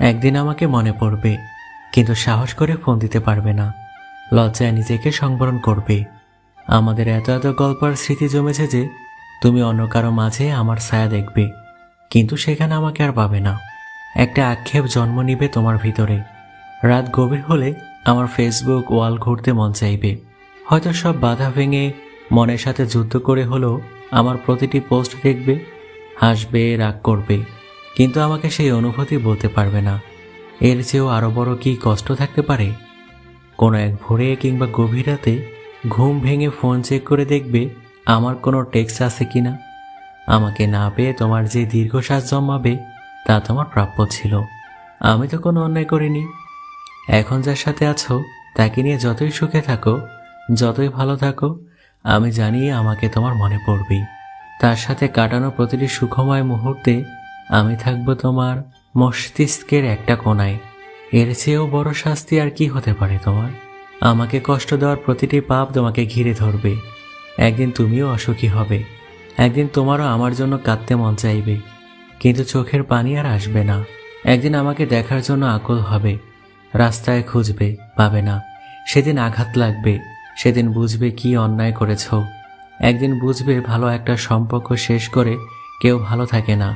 একদিন আমাকে মনে পড়বে, কিন্তু সাহস করে ফোন দিতে পারবে না। লজ্জায় নিজেকে সংবরণ করবে। আমাদের এত এত গল্প আর স্মৃতি জমেছে যে তুমি অন্য কারো মাঝে আমার ছায়া দেখবে, কিন্তু সেখানে আমাকে আর পাবে না। একটা আক্ষেপ জন্ম নিবে তোমার ভিতরে। রাত গভীর হলে আমার ফেসবুক ওয়াল ঘুরতে মন চাইবে। হয়তো সব বাধা ভেঙে মনের সাথে যুদ্ধ করে হলেও আমার প্রতিটি পোস্ট দেখবে, হাসবে, রাগ করবে, কিন্তু আমাকে সেই অনুভূতি বলতে পারবে না। এর চেয়েও আরো বড় কি কষ্ট থাকতে পারে? কোনো এক ভোরে কিংবা গভীর রাতে ঘুম ভেঙে ফোন চেক করে দেখবে আমার কোনো টেক্সট আছে কিনা। আমাকে না পেয়ে তোমার যে দীর্ঘশ্বাস জন্মাবে তা তোমার প্রাপ্য ছিল। আমি তো কোনো অন্যায় করিনি। এখন যার সাথে আছো তাকে নিয়ে যতই সুখে থাকো, যতই ভালো থাকো, আমি জানি আমাকে তোমার মনে পড়বেই। তার সাথে কাটানো প্রতিটি সুখময় মুহূর্তে আমি থাকবো তোমার মস্তিষ্কের একটা কোণায়। এর চেয়েও বড় শাস্তি আর কি হতে পারে তোমার? আমাকে কষ্ট দেওয়ার প্রতিটি পাপ তোমাকে ঘিরে ধরবে। একদিন তুমিও অসুখী হবে, একদিন তোমারও আমার জন্য কাঁদতে মন চাইবে, কিন্তু চোখের পানি আর আসবে না। একদিন আমাকে দেখার জন্য আকুল হবে, রাস্তায় খুঁজবে, পাবে না। সেদিন আঘাত লাগবে, সেদিন বুঝবে কি অন্যায় করেছ। একদিন বুঝবে ভালো একটা সম্পর্ক শেষ করে কেউ ভালো থাকে না।